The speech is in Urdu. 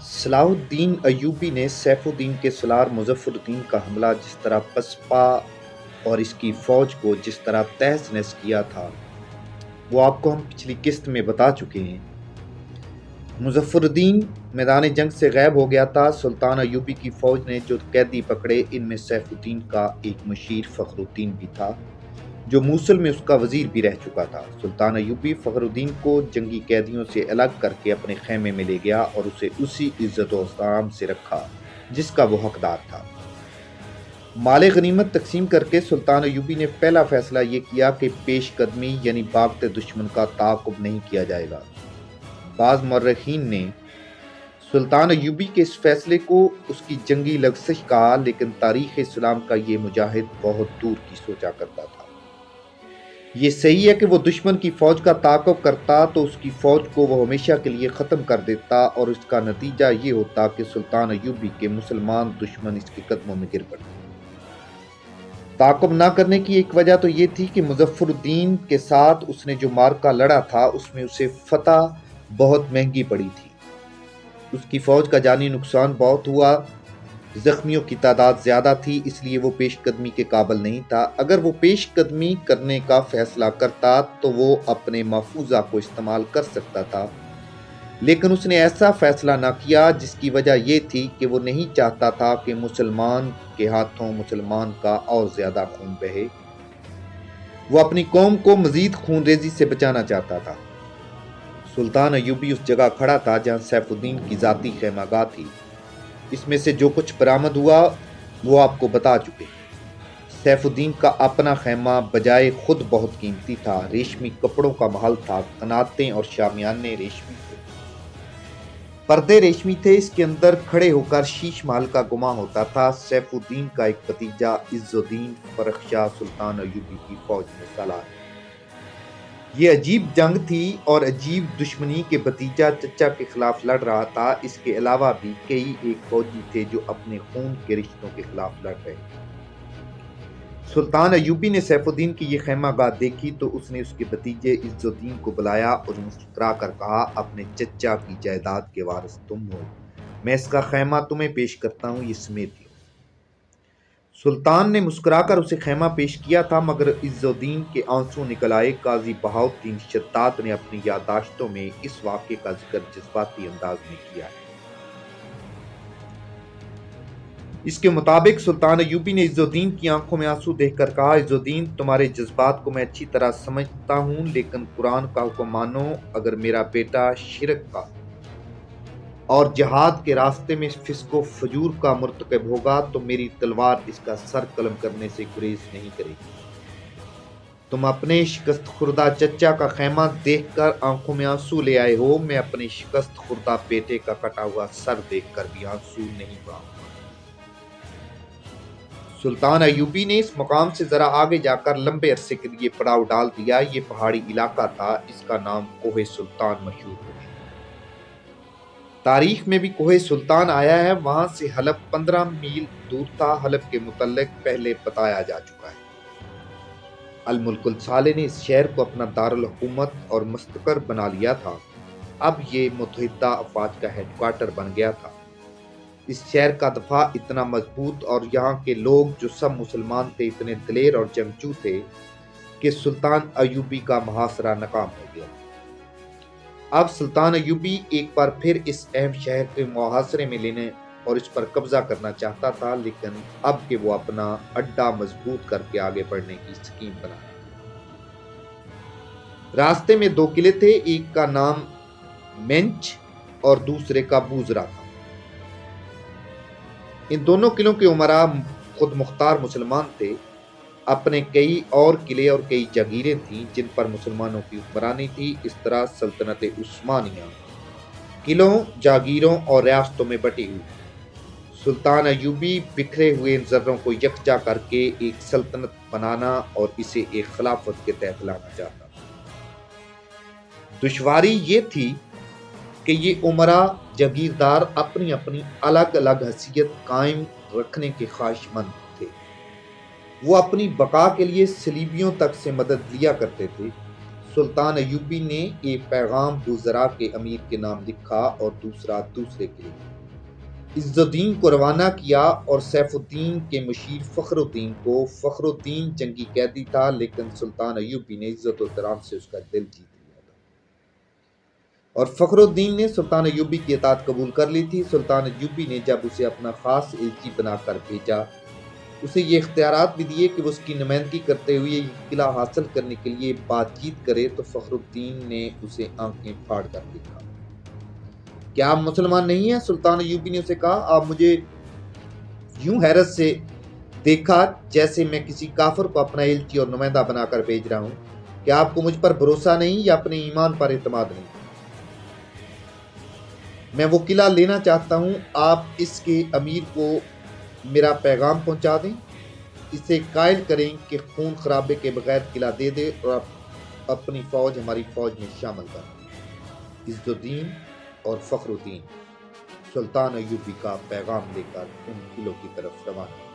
صلاح الدین ایوبی نے سیف الدین کے سالار مظفر الدین کا حملہ جس طرح پسپا اور اس کی فوج کو جس طرح تہس نہس کیا تھا وہ آپ کو ہم پچھلی قسط میں بتا چکے ہیں۔ مظفر الدین میدان جنگ سے غائب ہو گیا تھا۔ سلطان ایوبی کی فوج نے جو قیدی پکڑے ان میں سیف الدین کا ایک مشیر فخر الدین بھی تھا جو موصل میں اس کا وزیر بھی رہ چکا تھا۔ سلطان ایوبی فخر الدین کو جنگی قیدیوں سے الگ کر کے اپنے خیمے میں لے گیا اور اسے اسی عزت و احترام سے رکھا جس کا وہ حقدار تھا۔ مال غنیمت تقسیم کر کے سلطان ایوبی نے پہلا فیصلہ یہ کیا کہ پیش قدمی یعنی بھاگتے دشمن کا تعاقب نہیں کیا جائے گا۔ بعض مورخین نے سلطان ایوبی کے اس فیصلے کو اس کی جنگی لغزش کہا، لیکن تاریخ اسلام کا یہ مجاہد بہت دور کی سوچا کرتا تھا۔ یہ صحیح ہے کہ وہ دشمن کی فوج کا تعاقب کرتا تو اس کی فوج کو وہ ہمیشہ کے لیے ختم کر دیتا اور اس کا نتیجہ یہ ہوتا کہ سلطان ایوبی کے مسلمان دشمن اس کے قدموں میں گر پڑتے۔ تعاقب نہ کرنے کی ایک وجہ تو یہ تھی کہ مظفر الدین کے ساتھ اس نے جو معرکہ لڑا تھا اس میں اسے فتح بہت مہنگی پڑی تھی۔ اس کی فوج کا جانی نقصان بہت ہوا، زخمیوں کی تعداد زیادہ تھی، اس لیے وہ پیش قدمی کے قابل نہیں تھا۔ اگر وہ پیش قدمی کرنے کا فیصلہ کرتا تو وہ اپنے محفوظہ کو استعمال کر سکتا تھا، لیکن اس نے ایسا فیصلہ نہ کیا جس کی وجہ یہ تھی کہ وہ نہیں چاہتا تھا کہ مسلمان کے ہاتھوں مسلمان کا اور زیادہ خون بہے۔ وہ اپنی قوم کو مزید خون ریزی سے بچانا چاہتا تھا۔ سلطان ایوبی اس جگہ کھڑا تھا جہاں سیف الدین کی ذاتی خیمہ گاہ تھی۔ اس میں سے جو کچھ برآمد ہوا وہ آپ کو بتا چکے۔ سیف الدین کا اپنا خیمہ بجائے خود بہت قیمتی تھا، ریشمی کپڑوں کا محل تھا، قناتیں اور شامیانے ریشمی تھے، پردے ریشمی تھے، اس کے اندر کھڑے ہو کر شیش محل کا گماں ہوتا تھا۔ سیف الدین کا ایک بھتیجا عز الدین فرخ شاہ سلطان ایوبی کی فوج میں سالار۔ یہ عجیب جنگ تھی اور عجیب دشمنی کے بھتیجا چچا کے خلاف لڑ رہا تھا۔ اس کے علاوہ بھی کئی ایک فوجی تھے جو اپنے خون کے رشتوں کے خلاف لڑ رہے تھے۔ سلطان ایوبی نے سیف الدین کی یہ خیمہ گاہ دیکھی تو اس نے اس کے بھتیجے عز الدین کو بلایا اور مسکرا کر کہا، اپنے چچا کی جائیداد کے وارث تم ہو، میں اس کا خیمہ تمہیں پیش کرتا ہوں، یہ سمیٹ لو۔ سلطان نے مسکرا کر اسے خیمہ پیش کیا تھا، مگر عز الدین کے آنسو نکل آئے۔ قاضی بہاؤالدین شداد نے اپنی یادداشتوں میں اس واقعے کا ذکر جذباتی انداز میں کیا ہے۔ اس کے مطابق سلطان ایوبی نے عز الدین کی آنکھوں میں آنسو دیکھ کر کہا، عز الدین تمہارے جذبات کو میں اچھی طرح سمجھتا ہوں، لیکن قرآن کا حکم مانو، اگر میرا بیٹا شرک کا اور جہاد کے راستے میں فسق و فجور کا مرتکب ہوگا تو میری تلوار اس کا سر قلم کرنے سے گریز نہیں کرے گی۔ تم اپنے شکست خوردہ چچا کا خیمہ دیکھ کر آنکھوں میں آنسو لے آئے ہو، میں اپنے شکست خوردہ بیٹے کا کٹا ہوا سر دیکھ کر بھی آنسو نہیں بہاؤں گا۔ سلطان ایوبی نے اس مقام سے ذرا آگے جا کر لمبے عرصے کے لیے پڑاؤ ڈال دیا۔ یہ پہاڑی علاقہ تھا، اس کا نام کوہ سلطان مشہور ہو گیا۔ تاریخ میں بھی کوہ سلطان آیا ہے، وہاں سے حلب 15 میل دور تھا۔ حلب کے متعلق پہلے بتایا جا چکا ہے۔ الملک الصالح نے اس شہر کو اپنا دارالحکومت اور مستقر بنا لیا تھا، اب یہ متحدہ افواج کا ہیڈ کوارٹر بن گیا تھا۔ اس شہر کا دفاع اتنا مضبوط اور یہاں کے لوگ جو سب مسلمان تھے اتنے دلیر اور جنگجو تھے کہ سلطان ایوبی کا محاصرہ ناکام ہو گیا۔ اب سلطان ایوبی ایک بار پھر اس اہم شہر کے محاصرے میں لینے اور اس پر قبضہ کرنا چاہتا تھا، لیکن اب کہ وہ اپنا اڈا مضبوط کر کے آگے بڑھنے کی سکیم بنا۔ راستے میں 2 قلعے تھے، ایک کا نام مینچ اور دوسرے کا بوزرا تھا۔ ان دونوں قلعوں کے امراء خود مختار مسلمان تھے۔ اپنے کئی اور قلعے اور کئی جاگیریں تھیں جن پر مسلمانوں کی حکمرانی تھی۔ اس طرح سلطنت عثمانیہ قلعوں، جاگیروں اور ریاستوں میں بٹی ہوئی۔ سلطان ایوبی بکھرے ہوئے ان زروں کو یکجا کر کے ایک سلطنت بنانا اور اسے ایک خلافت کے تحت لانا چاہتا تھا۔ دشواری یہ تھی کہ یہ امراء جاگیردار اپنی اپنی الگ الگ حیثیت قائم رکھنے کے خواہش مند تھے۔ وہ اپنی بقا کے لیے صلیبیوں تک سے مدد لیا کرتے تھے۔ سلطان ایوبی نے ایک پیغام بوزرا کے امیر کے نام لکھا اور دوسرا دوسرے کے لیے۔ عز الدین کو روانہ کیا اور سیف الدین کے مشیر فخر الدین جنگی قیدی تھا، لیکن سلطان ایوبی نے عزت و احترام سے اس کا دل جیت لیا تھا اور فخر الدین نے سلطان ایوبی کی اطاعت قبول کر لی تھی۔ سلطان ایوبی نے جب اسے اپنا خاص ایلچی بنا کر بھیجا، اسے یہ اختیارات بھی دیے کہ وہ اس کی نمائندگی کرتے ہوئے یہ قلعہ حاصل کرنے کے لیے بات چیت کرے، تو فخر الدین نے اسے آنکھیں پھاڑ کر دیکھا۔ کیا آپ مسلمان نہیں ہیں؟ سلطان ایوبی نے اسے کہا۔ آپ مجھے یوں حیرت سے دیکھا جیسے میں کسی کافر کو اپنا ایلچی اور نمائندہ بنا کر بھیج رہا ہوں۔ کیا آپ کو مجھ پر بھروسہ نہیں یا اپنے ایمان پر اعتماد نہیں؟ میں وہ قلعہ لینا چاہتا ہوں۔ آپ اس کے امیر کو میرا پیغام پہنچا دیں، اسے قائل کریں کہ خون خرابے کے بغیر قلعہ دے دے اور اپنی فوج ہماری فوج میں شامل کر دیں۔ عز الدین اور فخر الدین سلطان ایوبی کا پیغام لے کر ان قلعوں کی طرف روانہ ہوئے۔